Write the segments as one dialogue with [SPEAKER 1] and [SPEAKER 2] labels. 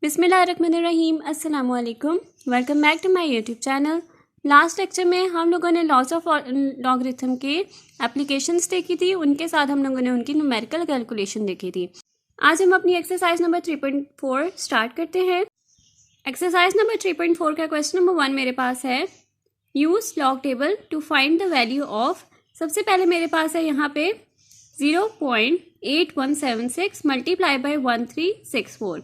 [SPEAKER 1] बिस्मिल्लाहिर्रहमानिर्रहीम, अस्सलाम वालेकुम। Welcome back to my YouTube channel. Last lecture में हम लोगों ने लॉज ऑफ लॉगरिथम के एप्लीकेशंस देखी थी, उनके साथ हम लोगों ने उनकी न्यूमेरिकल कैलकुलेशन देखी थी। आज हम अपनी एक्सरसाइज नंबर 3.4 स्टार्ट करते हैं। एक्सरसाइज नंबर 3.4 का क्वेश्चन नंबर 1 मेरे पास है, use log table to find the value of. सबसे पहले मेरे पास है यहाँ पे 0.8176 मल्टीप्लाई बाई 1364।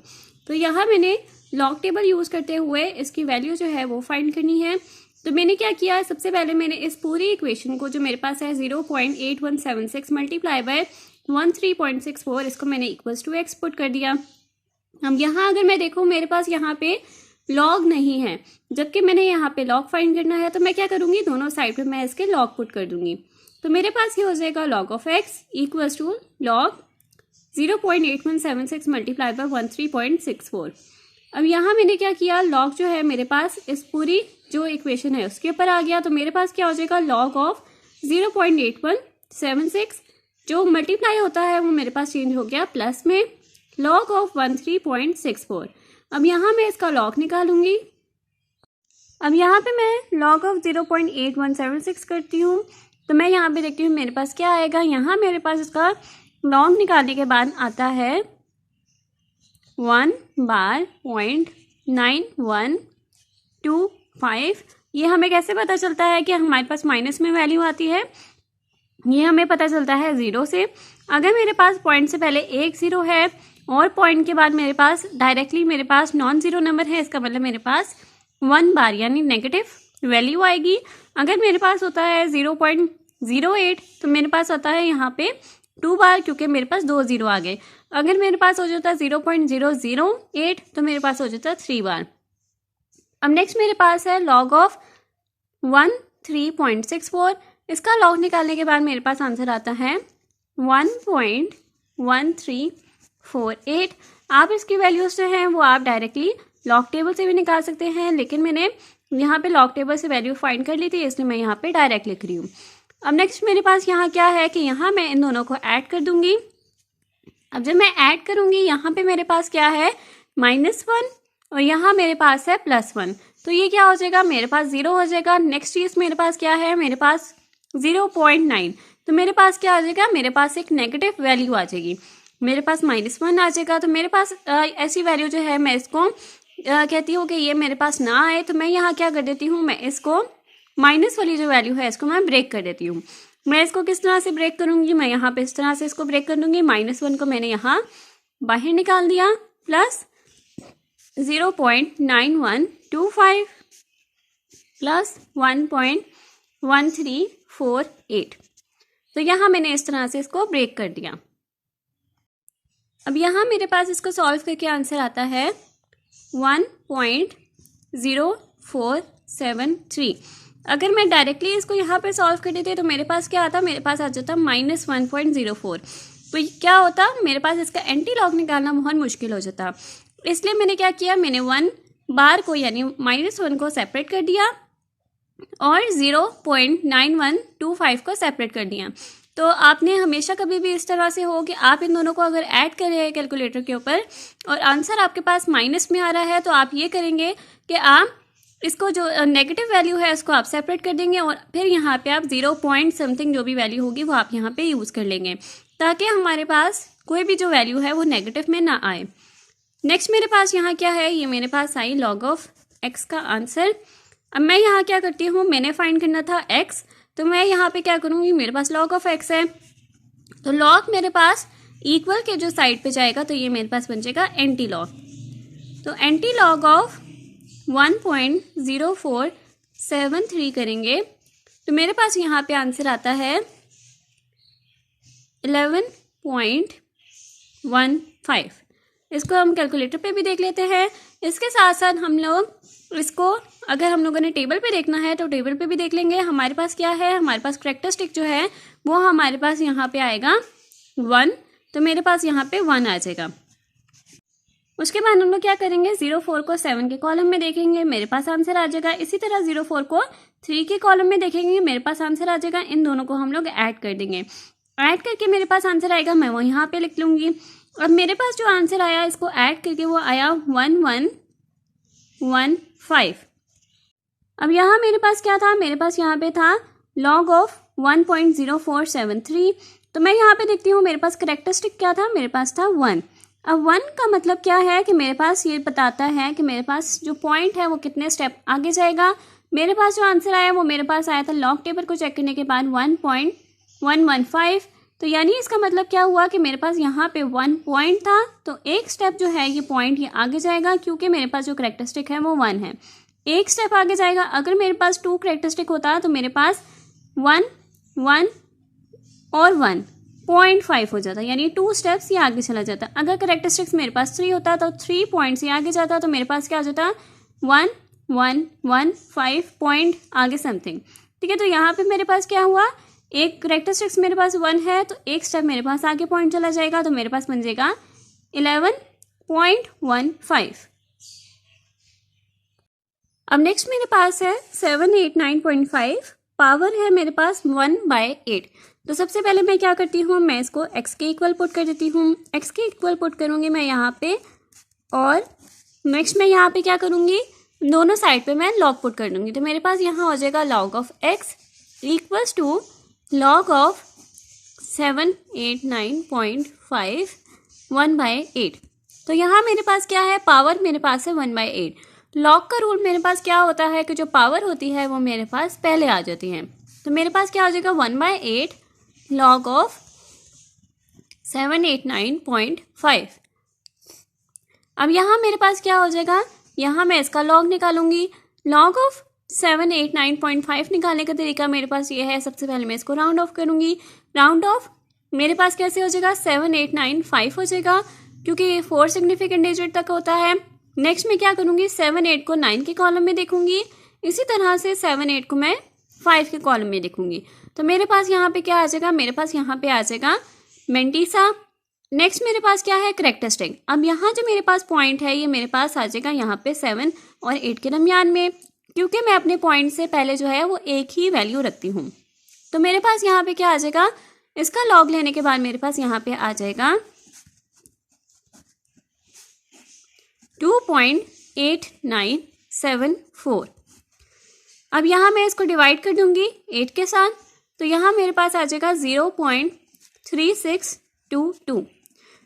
[SPEAKER 1] तो यहाँ मैंने लॉग टेबल यूज़ करते हुए इसकी वैल्यू जो है वो फाइंड करनी है। तो मैंने क्या किया, सबसे पहले मैंने इस पूरी इक्वेशन को जो मेरे पास है 0.8176 मल्टीप्लाई बाय 13.64, इसको मैंने इक्वल्स टू एक्स पुट कर दिया। अब यहाँ अगर मैं देखूँ मेरे पास यहाँ पे लॉग नहीं है, जबकि मैंने यहाँ पे लॉग फाइंड करना है, तो मैं क्या करूँगी, दोनों साइड पे मैं इसके लॉग पुट कर दूंगी। तो मेरे पास ये हो जाएगा log of x equals to log 0.8176 multiply by 13.64। अब यहाँ मैंने क्या किया, लॉग जो है मेरे पास इस पूरी जो इक्वेशन है उसके ऊपर आ गया। तो मेरे पास क्या हो जाएगा, लॉग ऑफ 0.8176 जो मल्टीप्लाई होता है वो मेरे पास चेंज हो गया प्लस में लॉग ऑफ 13.64। अब यहाँ मैं इसका लॉग निकालूंगी। अब यहाँ पे मैं लॉग ऑफ 0.8176 करती हूँ, तो मैं यहाँ पे देखती हूँ मेरे पास क्या आएगा। यहाँ मेरे पास इसका लॉग निकालने के बाद आता है 1/.9125। ये हमें कैसे पता चलता है कि हमारे पास माइनस में वैल्यू आती है, ये हमें पता चलता है ज़ीरो से। अगर मेरे पास पॉइंट से पहले एक ज़ीरो है और पॉइंट के बाद मेरे पास डायरेक्टली मेरे पास नॉन ज़ीरो नंबर है, इसका मतलब मेरे पास 1 बार यानी नेगेटिव वैल्यू आएगी। अगर मेरे पास होता है 0.08 तो मेरे पास होता है यहाँ पे 2 बार, क्योंकि मेरे पास 2 ज़ीरो आ गए। अगर मेरे पास हो जाता है 0.008 तो मेरे पास हो जाता है 3 बार। अब नेक्स्ट मेरे पास है लॉग ऑफ 13.64। इसका लॉग निकालने के बाद मेरे पास आंसर आता है 1.1348। आप इसकी वैल्यूज जो हैं वो आप डायरेक्टली लॉग टेबल से भी निकाल सकते हैं, लेकिन मैंने यहाँ पे लॉग टेबल से वैल्यू फाइंड कर ली थी, इसलिए मैं यहाँ पे डायरेक्ट लिख रही हूँ। अब नेक्स्ट मेरे पास यहाँ क्या है कि यहाँ मैं इन दोनों को ऐड कर दूंगी। अब जब मैं ऐड करूंगी यहाँ पे मेरे पास क्या है, -1 और यहाँ मेरे पास है +1। तो ये क्या हो जाएगा, मेरे पास 0 हो जाएगा। नेक्स्ट चीज़ मेरे पास क्या है, मेरे पास 0.9। तो मेरे पास क्या आ जाएगा, मेरे पास एक नेगेटिव वैल्यू आ जाएगी, मेरे पास -1 आ जाएगा। तो मेरे पास ऐसी वैल्यू जो है मैं इसको कहती हूँ कि ये मेरे पास ना आए, तो मैं यहाँ क्या कर देती हूँ, मैं इसको माइनस वाली जो वैल्यू है इसको मैं ब्रेक कर देती हूँ। मैं इसको किस तरह से ब्रेक करूँगी, मैं यहाँ पे इस तरह से इसको ब्रेक कर दूँगी। -1 को मैंने यहाँ बाहर निकाल दिया प्लस 0.9125 प्लस 1.1348। तो यहाँ मैंने इस तरह से इसको ब्रेक कर दिया। अब यहाँ मेरे पास इसको सॉल्व करके आंसर आता है 1.0473। अगर मैं डायरेक्टली इसको यहाँ पे सॉल्व कर देती तो मेरे पास क्या आता, मेरे पास आ जाता -1.04। तो क्या होता, मेरे पास इसका एंटी लॉग निकालना बहुत मुश्किल हो जाता। इसलिए मैंने क्या किया, मैंने 1 बार को यानी -1 को सेपरेट कर दिया और 0.9125 को सेपरेट कर दिया। तो आपने हमेशा कभी भी इस तरह से हो कि आप इन दोनों को अगर ऐड कर रहे हैं कैलकुलेटर के ऊपर और आंसर आपके पास माइनस में आ रहा है, तो आप ये करेंगे कि आप इसको जो नेगेटिव वैल्यू है इसको आप सेपरेट कर देंगे और फिर यहाँ पे आप 0 पॉइंट समथिंग जो भी वैल्यू होगी वो आप यहाँ पे यूज़ कर लेंगे, ताकि हमारे पास कोई भी जो वैल्यू है वो नेगेटिव में ना आए। नेक्स्ट मेरे पास यहाँ क्या है, ये मेरे पास आई लॉग ऑफ एक्स का आंसर। अब मैं यहाँ क्या करती हूँ, मैंने फाइंड करना था एक्स, तो मैं यहाँ पे क्या करूँगी, मेरे पास लॉग ऑफ एक्स है, तो लॉग मेरे पास इक्वल के जो साइड पे जाएगा तो ये मेरे पास बन जाएगा एंटी लॉग। तो एंटी लॉग ऑफ 1.0473 करेंगे तो मेरे पास यहाँ पे आंसर आता है 11.15। इसको हम कैलकुलेटर पे भी देख लेते हैं। इसके साथ साथ हम लोग इसको अगर हम लोगों ने टेबल पे देखना है तो टेबल पे भी देख लेंगे। हमारे पास क्या है, हमारे पास कैरेक्टरिस्टिक जो है वो हमारे पास यहाँ पे आएगा 1, तो मेरे पास यहाँ पे 1 आ जाएगा। उसके बाद हम लोग क्या करेंगे, 0.4 को 7 के कॉलम में देखेंगे, मेरे पास आंसर आ जाएगा। इसी तरह 0.4 को 3 के कॉलम में देखेंगे, मेरे पास आंसर आ जाएगा। इन दोनों को हम लोग ऐड कर देंगे, ऐड करके मेरे पास आंसर आएगा, मैं वो यहाँ पे लिख लूँगी। अब मेरे पास जो आंसर आया इसको ऐड करके वो आया 1115। अब यहाँ मेरे पास क्या था, मेरे पास यहाँ पे था log ऑफ 1.0473। तो मैं यहाँ पे देखती हूँ मेरे पास करेक्टरिस्टिक क्या था, मेरे पास था 1। अब 1 का मतलब क्या है कि मेरे पास ये बताता है कि मेरे पास जो पॉइंट है वो कितने स्टेप आगे जाएगा। मेरे पास जो आंसर आया वो मेरे पास आया था लॉग टेबल को चेक करने के बाद 1.115। तो यानी इसका मतलब क्या हुआ कि मेरे पास यहाँ पे 1 पॉइंट था, तो एक स्टेप जो है ये पॉइंट ये आगे जाएगा क्योंकि मेरे पास जो करेक्टरिस्टिक है वो 1 है। एक स्टेप आगे जाएगा। अगर मेरे पास 2 करेक्टरिस्टिक होता तो मेरे पास 1 1 और 1.5 हो जाता, यानी 2 स्टेप्स ये आगे चला जाता। अगर करेक्टरिस्टिक्स मेरे पास 3 होता तो 3 पॉइंट्स ये आगे जाता, तो मेरे पास क्या हो जाता 1 1 1 5 पॉइंट आगे समथिंग। ठीक है, तो यहाँ पे मेरे पास क्या हुआ, एक करेक्टरिस्टिक्स मेरे पास 1 है तो एक स्टेप मेरे पास आगे पॉइंट चला जाएगा, तो मेरे पास बन जाएगा 11.15। अब नेक्स्ट मेरे पास है 789.5, पावर है मेरे पास 1/8। तो सबसे पहले मैं क्या करती हूँ, मैं इसको x के इक्वल पुट कर देती हूँ। x के इक्वल पुट करूँगी मैं यहाँ पे, और नेक्स्ट मैं यहाँ पे क्या करूँगी, दोनों साइड पे मैं लॉग पुट कर दूँगी। तो मेरे पास यहाँ हो जाएगा log of x equals to log of 789.5 1/8। तो यहाँ मेरे पास क्या है, पावर मेरे पास है 1/8। लॉग का रूल मेरे पास क्या होता है कि जो पावर होती है वो मेरे पास पहले आ जाती है। तो मेरे पास क्या हो जाएगा 1/8 log ऑफ 789.5। अब यहाँ मेरे पास क्या हो जाएगा, यहाँ मैं इसका लॉग निकालूंगी। लॉग ऑफ 789.5 निकालने का तरीका मेरे पास ये है, सबसे पहले मैं इसको राउंड ऑफ करूँगी। राउंड ऑफ मेरे पास कैसे हो जाएगा, 7895 हो जाएगा क्योंकि 4 सिग्निफिकेंट डिजिट तक होता है। नेक्स्ट मैं क्या करूँगी, 78 को 9 के कॉलम में देखूंगी, इसी तरह से 78 को मैं 5 के कॉलम में देखूंगी। तो मेरे पास यहाँ पे क्या आ जाएगा, मेरे पास यहाँ पे आ जाएगा मेंटिसा। नेक्स्ट मेरे पास क्या है, करेक्टरिस्टिक। अब यहाँ जो मेरे पास पॉइंट है ये मेरे पास आ जाएगा यहाँ पे 7 और 8 के दरमियान में, क्योंकि मैं अपने पॉइंट से पहले जो है वो एक ही वैल्यू रखती हूँ। तो मेरे पास यहाँ पे क्या आ जाएगा, इसका लॉग लेने के बाद मेरे पास यहाँ पे आ जाएगा 2.8974। अब यहाँ मैं इसको डिवाइड कर दूंगी 8 के साथ, तो यहाँ मेरे पास आ जाएगा 0.3622।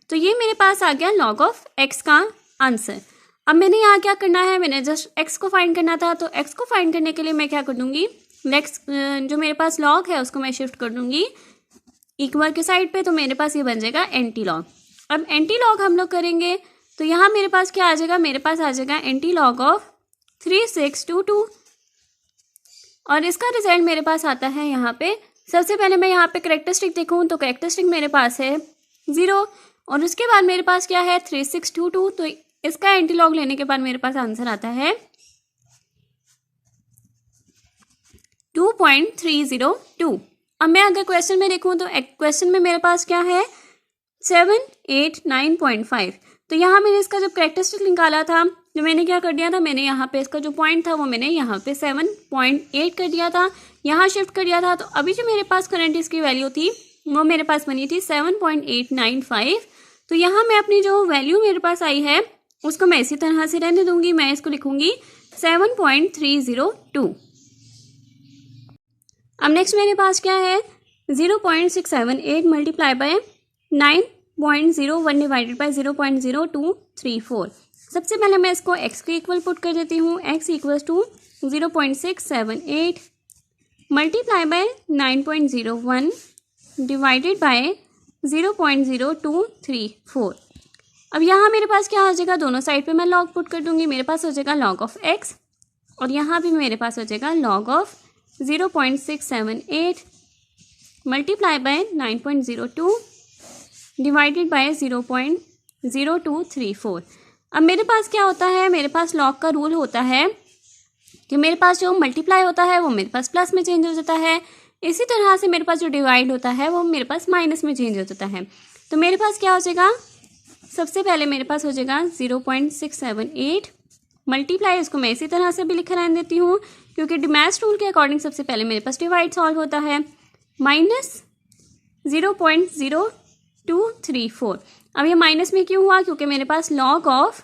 [SPEAKER 1] तो ये मेरे पास आ गया लॉग ऑफ x का आंसर। अब मैंने यहाँ क्या करना है, मैंने जस्ट x को फाइंड करना था, तो x को फाइंड करने के लिए मैं क्या कर दूंगी, नेक्स्ट जो मेरे पास लॉग है उसको मैं शिफ्ट कर दूंगी इक्वल के साइड पे, तो मेरे पास ये बन जाएगा एंटी लॉग। अब एंटी लॉग हम लोग करेंगे तो यहाँ मेरे पास क्या आ जाएगा, मेरे पास आ जाएगा एंटी लॉग ऑफ 3622, और इसका रिजल्ट मेरे पास आता है यहाँ पे। सबसे पहले मैं यहाँ पे करेक्टरिस्टिक देखूँ तो करेक्टरिस्टिक मेरे पास है 0, और उसके बाद मेरे पास क्या है 3622। तो इसका एंटी लॉग लेने के बाद मेरे पास आंसर आता है 2.302। अब मैं अगर क्वेश्चन में देखूँ तो क्वेश्चन में मेरे पास क्या है 789.5। तो यहाँ मैंने इसका जब करेक्टरिस्टिक निकाला था तो मैंने क्या कर दिया था, मैंने यहाँ पे इसका जो पॉइंट था वो मैंने यहाँ पे 7.8 कर दिया था, यहाँ शिफ्ट कर दिया था। तो अभी जो मेरे पास करंट इसकी वैल्यू थी वो मेरे पास बनी थी 7.895। तो यहाँ मैं अपनी जो वैल्यू मेरे पास आई है उसको मैं इसी तरह से रहने दूंगी, मैं इसको लिखूंगी 7.302। अब नेक्स्ट मेरे पास क्या है 0.678 मल्टीप्लाई बाय 9.01 डिवाइडेड बाय 0.0234। सबसे पहले मैं इसको x के इक्वल पुट कर देती हूँ। x equals to 0.678 multiply by 9.01 divided by 0.0234। अब यहाँ मेरे पास क्या हो जाएगा, दोनों साइड पे मैं लॉग पुट कर दूंगी। मेरे पास हो जाएगा लॉग ऑफ x, और यहाँ भी मेरे पास हो जाएगा log of 0.678 multiply bye 9.02 divided by 0.0234। अब मेरे पास क्या होता है, मेरे पास लॉग का रूल होता है कि मेरे पास जो मल्टीप्लाई होता है वो मेरे पास प्लस में चेंज हो जाता है, इसी तरह से मेरे पास जो डिवाइड होता है वो मेरे पास माइनस में चेंज हो जाता है। तो मेरे पास क्या हो जाएगा, सबसे पहले मेरे पास हो जाएगा 0.678 मल्टीप्लाई, इसको मैं इसी तरह से भी लिख रहने देती हूँ क्योंकि डिमैश रूल के अकॉर्डिंग सबसे पहले मेरे पास डिवाइड सॉल्व होता है, माइनस 2 3 4। अब ये माइनस में क्यों हुआ? क्योंकि मेरे पास लॉग ऑफ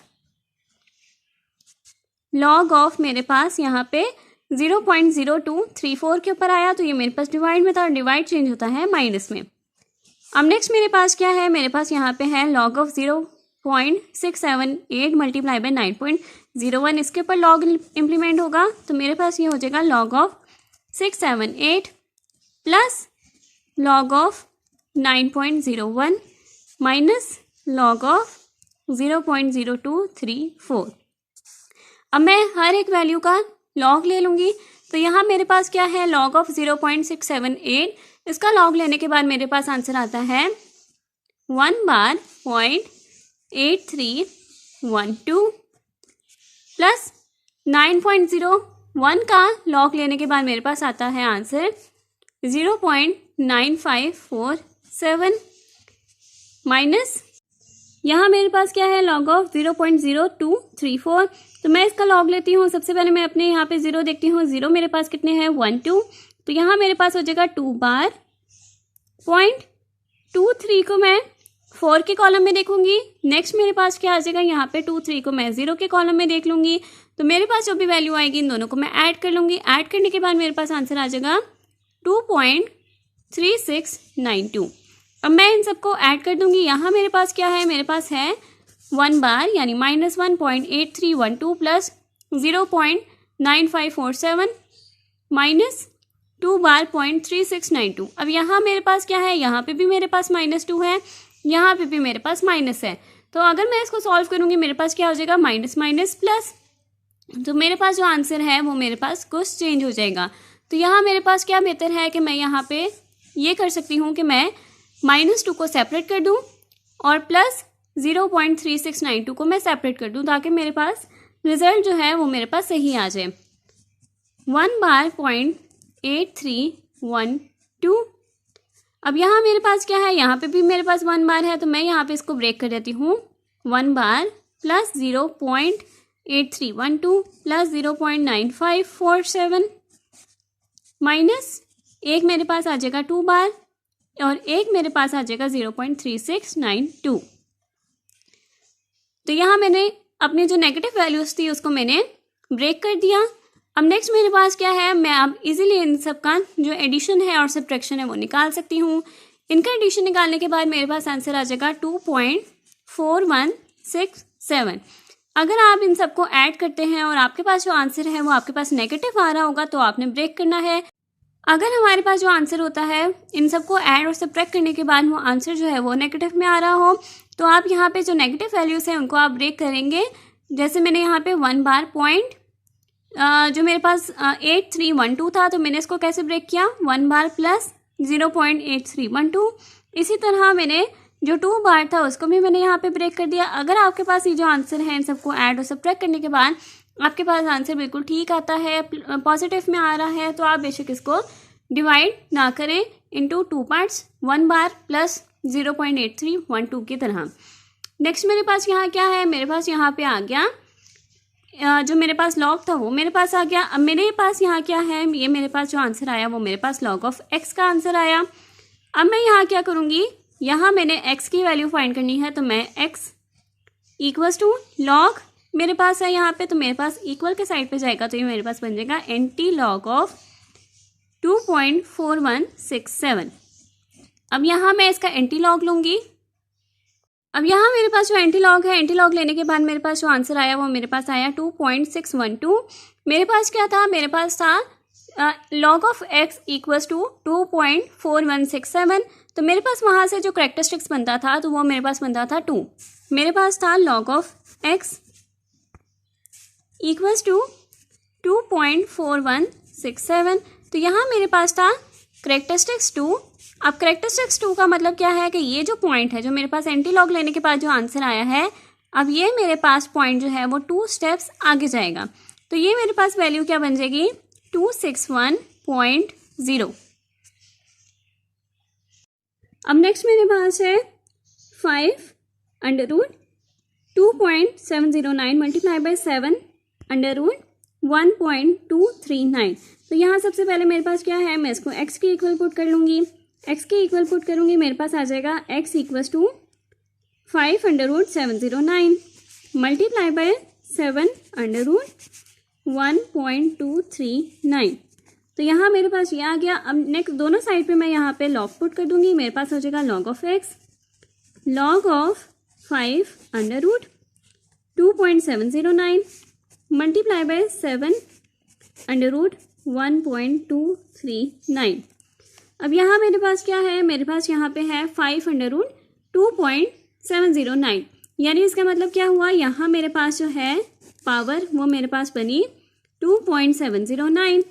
[SPEAKER 1] मेरे पास यहाँ पे 0.0234 के ऊपर आया, तो ये मेरे पास डिवाइड में था और डिवाइड चेंज होता है माइनस में। अब नेक्स्ट मेरे पास क्या है? मेरे पास यहाँ पे है लॉग ऑफ 0.678 मल्टीप्लाई बाय 9.01, इसके ऊपर लॉग इम्प्लीमेंट होगा, तो मेरे पास ये हो जाएगा log of 678 plus log of 9.01 minus log of 0.0234। अब मैं हर एक वैल्यू का लॉग ले लूँगी, तो यहाँ मेरे पास क्या है? लॉग ऑफ 0.678, इसका लॉग लेने के बाद मेरे पास आंसर आता है 1/.8312 प्लस 9.01 का लॉग लेने के बाद मेरे पास आता है आंसर 0.9547 माइनस यहाँ मेरे पास क्या है? Log of 0.0234। तो मैं इसका लॉग लेती हूँ। सबसे पहले मैं अपने यहाँ पे 0 देखती हूँ। 0 मेरे पास कितने हैं? 1 2। तो यहाँ मेरे पास हो जाएगा 2/.23 को मैं 4 के कॉलम में देखूंगी। नेक्स्ट मेरे पास क्या आ जाएगा? यहाँ पे 2 3 को मैं 0 के कॉलम में देख लूंगी। तो मेरे पास जो भी वैल्यू आएगी इन दोनों को मैं ऐड कर लूंगी। ऐड करने के बाद मेरे पास आंसर आ जाएगा 2.3692। अब मैं इन सबको ऐड कर दूंगी। यहाँ मेरे पास क्या है? मेरे पास है 1 बार यानी -1.8312 प्लस 0.9547 माइनस 2 बार 0.3692। अब यहाँ मेरे पास क्या है? यहाँ पे भी मेरे पास -2 है, यहाँ पे भी मेरे पास माइनस है। तो अगर मैं इसको सॉल्व करूँगी मेरे पास क्या हो जाएगा? Minus minus plus. तो मेरे पास जो आंसर है वो मेरे पास कुछ चेंज हो जाएगा। तो यहाँ मेरे पास क्या बेहतर है कि मैं यहाँ पे ये कर सकती हूँ कि मैं -2 को सेपरेट कर दूँ और प्लस 0.3692 को मैं सेपरेट कर दूँ, ताकि मेरे पास रिजल्ट जो है वो मेरे पास सही आ जाए। 1/.8312। अब यहाँ मेरे पास क्या है? यहाँ पे भी मेरे पास 1 बार है, तो मैं यहाँ पे इसको ब्रेक कर देती हूँ। 1 बार प्लस 0.8312 प्लस 0.9547 माइनस एक मेरे पास आ जाएगा 2 बार और एक मेरे पास आ जाएगा 0.3692। तो यहाँ मैंने अपने जो नेगेटिव वैल्यूज थी उसको मैंने ब्रेक कर दिया। अब नेक्स्ट मेरे पास क्या है? मैं अब इजीली इन सब का जो एडिशन है और सब्ट्रैक्शन है वो निकाल सकती हूँ। इनका एडिशन निकालने के बाद मेरे पास आंसर आ जाएगा 2.4167। अगर आप इन सबको ऐड करते हैं और आपके पास जो आंसर है वो आपके पास नेगेटिव आ रहा होगा तो आपने ब्रेक करना है। अगर हमारे पास जो आंसर होता है इन सबको ऐड और सब्ट्रैक्ट करने के बाद वो आंसर जो है वो नेगेटिव में आ रहा हो, तो आप यहाँ पे जो नेगेटिव वैल्यूज़ हैं उनको आप ब्रेक करेंगे। जैसे मैंने यहाँ पे 1 बार पॉइंट जो मेरे पास 8312 था, तो मैंने इसको कैसे ब्रेक किया? 1 बार प्लस 0.8312। इसी तरह मैंने जो 2 बार था उसको भी मैंने यहाँ पे ब्रेक कर दिया। अगर आपके पास ये जो आंसर है इन सबको ऐड और सब्ट्रैक्ट करने के बाद आपके पास आंसर बिल्कुल ठीक आता है, पॉजिटिव में आ रहा है, तो आप बेशक इसको डिवाइड ना करें इनटू 2 पार्ट्स, 1 बार प्लस 0.8312 की तरह। नेक्स्ट मेरे पास यहाँ क्या है? मेरे पास यहाँ पे आ गया जो मेरे पास लॉग था वो मेरे पास आ गया। अब मेरे पास यहाँ क्या है? ये मेरे पास जो आंसर आया वो मेरे पास लॉग ऑफ x का आंसर आया। अब मैं यहाँ क्या करूँगी? यहाँ मैंने x की वैल्यू फाइंड करनी है, तो मैं x इक्वल्स टू लॉग मेरे पास है यहाँ पे, तो मेरे पास इक्वल के साइड पे जाएगा, तो ये मेरे पास बन जाएगा एंटी लॉग ऑफ 2.4167। अब यहाँ मैं इसका एंटी लॉग लूँगी। अब यहाँ मेरे पास जो एंटी लॉग है, एंटी लॉग लेने के बाद मेरे पास जो आंसर आया वो मेरे पास आया 2.612। मेरे पास क्या था? मेरे पास था log of x equals to 2.4167। तो मेरे पास वहाँ से जो करेक्टरिस्टिक्स बनता था तो वो मेरे पास बनता था 2। मेरे पास था log of x equals to 2.4167। तो यहाँ मेरे पास था करेक्टरिस्टिक्स 2। अब करेक्टरिस्टिक्स 2 का मतलब क्या है कि ये जो पॉइंट है जो मेरे पास एंटी लॉग लेने के बाद जो आंसर आया है, अब ये मेरे पास पॉइंट जो है वो 2 स्टेप्स आगे जाएगा। तो ये मेरे पास वैल्यू क्या बन जाएगी? 261.0। अब नेक्स्ट मेरे पास है 5√2.709 मल्टीप्लाई बाय 7√1.239। तो यहाँ सबसे पहले मेरे पास क्या है? मैं इसको x की इक्वल पुट कर लूँगी। x के इक्वल पुट करूँगी, मेरे पास आ जाएगा x equals to 5√709 multiply by 7√1.239। तो यहाँ मेरे पास ये आ गया। अब नेक्स्ट दोनों साइड पे मैं यहाँ पे लॉग पुट कर दूंगी, मेरे पास हो जाएगा log of x log of 5√2.709 multiply by 7√1.239। अब यहाँ मेरे पास क्या है, मेरे पास यहाँ पे है 5√2.709, यानी इसका मतलब क्या हुआ, यहाँ मेरे पास जो है पावर वो मेरे पास बनी 2.709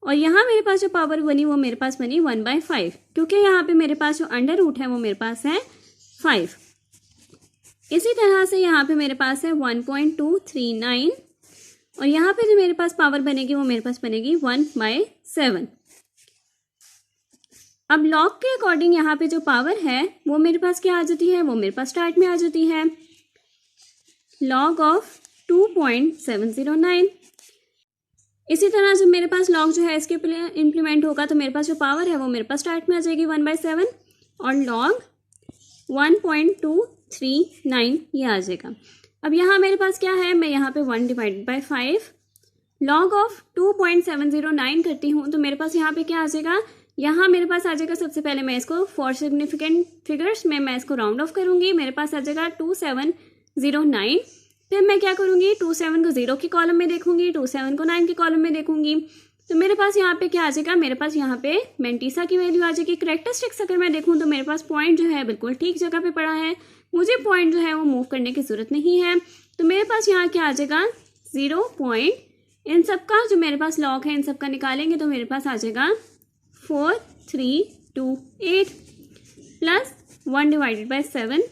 [SPEAKER 1] और यहाँ मेरे पास जो पावर बनी वो मेरे पास बनी 1/5, क्योंकि यहाँ पे मेरे पास जो अंडर रूट है वो मेरे पास है 5। इसी तरह से यहाँ पे मेरे पास है 1.239 और यहाँ पे जो मेरे पास पावर बनेगी वो मेरे पास बनेगी 1/7। अब लॉग के अकॉर्डिंग यहाँ पे जो पावर है वो मेरे पास क्या आ जाती है, वो मेरे पास स्टार्ट में आ जाती है log ऑफ 2.709। इसी तरह जब मेरे पास log जो है इसके इम्प्लीमेंट होगा तो मेरे पास जो पावर है वो मेरे पास स्टार्ट में आ जाएगी 1/7 और log 1.239 ये आ जाएगा। अब यहाँ मेरे पास क्या है, मैं यहाँ पे 1/5 log ऑफ 2.709 करती हूँ तो मेरे पास यहाँ पे क्या आ जाएगा, यहाँ मेरे पास आ जाएगा, सबसे पहले मैं इसको फॉर सिग्निफिकेंट फिगर्स में मैं इसको राउंड ऑफ करूँगी, मेरे पास आ जाएगा 2709। फिर मैं क्या करूँगी, 27 को 0 के कॉलम में देखूंगी, 27 को 9 के कॉलम में देखूंगी, तो मेरे पास यहाँ पे क्या आ जाएगा, मेरे पास यहाँ पे मेंटिसा की वैल्यू आ जाएगी। करेक्टरिस्टिक्स अगर मैं देखूँ तो मेरे पास पॉइंट जो है बिल्कुल ठीक जगह पे पड़ा है, मुझे पॉइंट जो है वो मूव करने की ज़रूरत नहीं है। तो मेरे पास यहाँ क्या आ जाएगा 0 पॉइंट, इन सब का जो मेरे पास लॉग है इन सब का निकालेंगे तो मेरे पास आ जाएगा 4328 प्लस 1/7।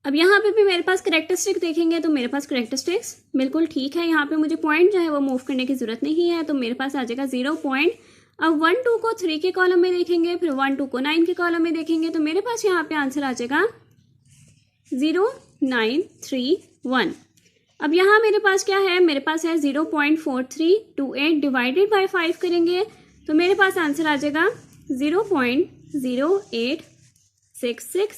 [SPEAKER 1] अब यहाँ पे भी मेरे पास करेक्टरिस्टिक देखेंगे तो मेरे पास करेक्टरिस्टिक्स बिल्कुल ठीक है, यहाँ पे मुझे पॉइंट जो है वो मूव करने की ज़रूरत नहीं है, तो मेरे पास आ जाएगा 0 पॉइंट। अब 1 2 को 3 के कॉलम में देखेंगे, फिर 1 2 को 9 के कॉलम में देखेंगे तो मेरे पास यहाँ पे आंसर आ जाएगा 0931। अब यहाँ मेरे पास क्या है, मेरे पास है 0.4328 डिवाइडेड बाय 5 करेंगे तो मेरे पास आंसर आ जाएगा 0.0866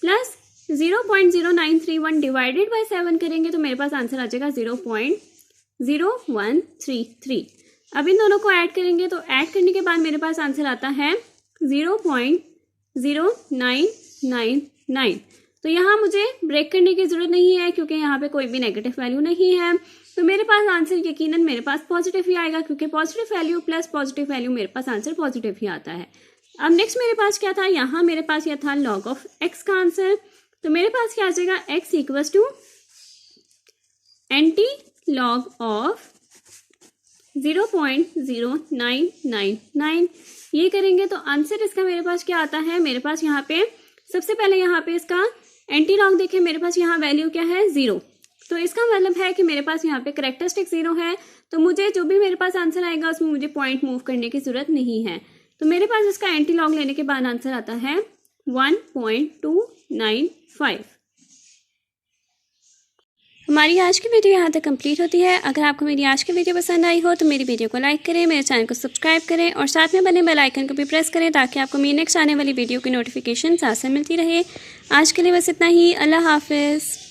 [SPEAKER 1] प्लस 0.0931 डिवाइडेड बाय 7 करेंगे तो मेरे पास आंसर आ जाएगा 0.0133। अब इन दोनों को ऐड करेंगे तो ऐड करने के बाद मेरे पास आंसर आता है 0.0999। तो यहाँ मुझे ब्रेक करने की ज़रूरत नहीं है क्योंकि यहाँ पे कोई भी नेगेटिव वैल्यू नहीं है, तो मेरे पास आंसर यकीनन मेरे पास पॉजिटिव ही आएगा, क्योंकि positive value plus positive value मेरे पास आंसर पॉजिटिव ही आता है। अब नेक्स्ट मेरे पास क्या था, यहाँ मेरे पास यह था log ऑफ x का आंसर, तो मेरे पास क्या आ जाएगा x equals to anti log of 0.0999। ये करेंगे तो आंसर इसका मेरे पास क्या आता है, मेरे पास यहाँ पे सबसे पहले यहाँ पे इसका एंटी लॉग देखें, मेरे पास यहाँ वैल्यू क्या है 0, तो इसका मतलब है कि मेरे पास यहाँ पे करेक्टरिस्टिक 0 है, तो मुझे जो भी मेरे पास आंसर आएगा उसमें मुझे पॉइंट मूव करने की ज़रूरत नहीं है। तो मेरे पास इसका एंटी लॉग लेने के बाद आंसर आता है 1.295। हमारी आज की वीडियो यहाँ तक कंप्लीट होती है। अगर आपको मेरी आज की वीडियो पसंद आई हो तो मेरी वीडियो को लाइक करें, मेरे चैनल को सब्सक्राइब करें और साथ में बने बेल आइकन को भी प्रेस करें ताकि आपको मेरी नेक्स्ट आने वाली वीडियो की नोटिफिकेशन साथ साथ मिलती रहे। आज के लिए बस इतना ही। अल्लाह हाफिज़।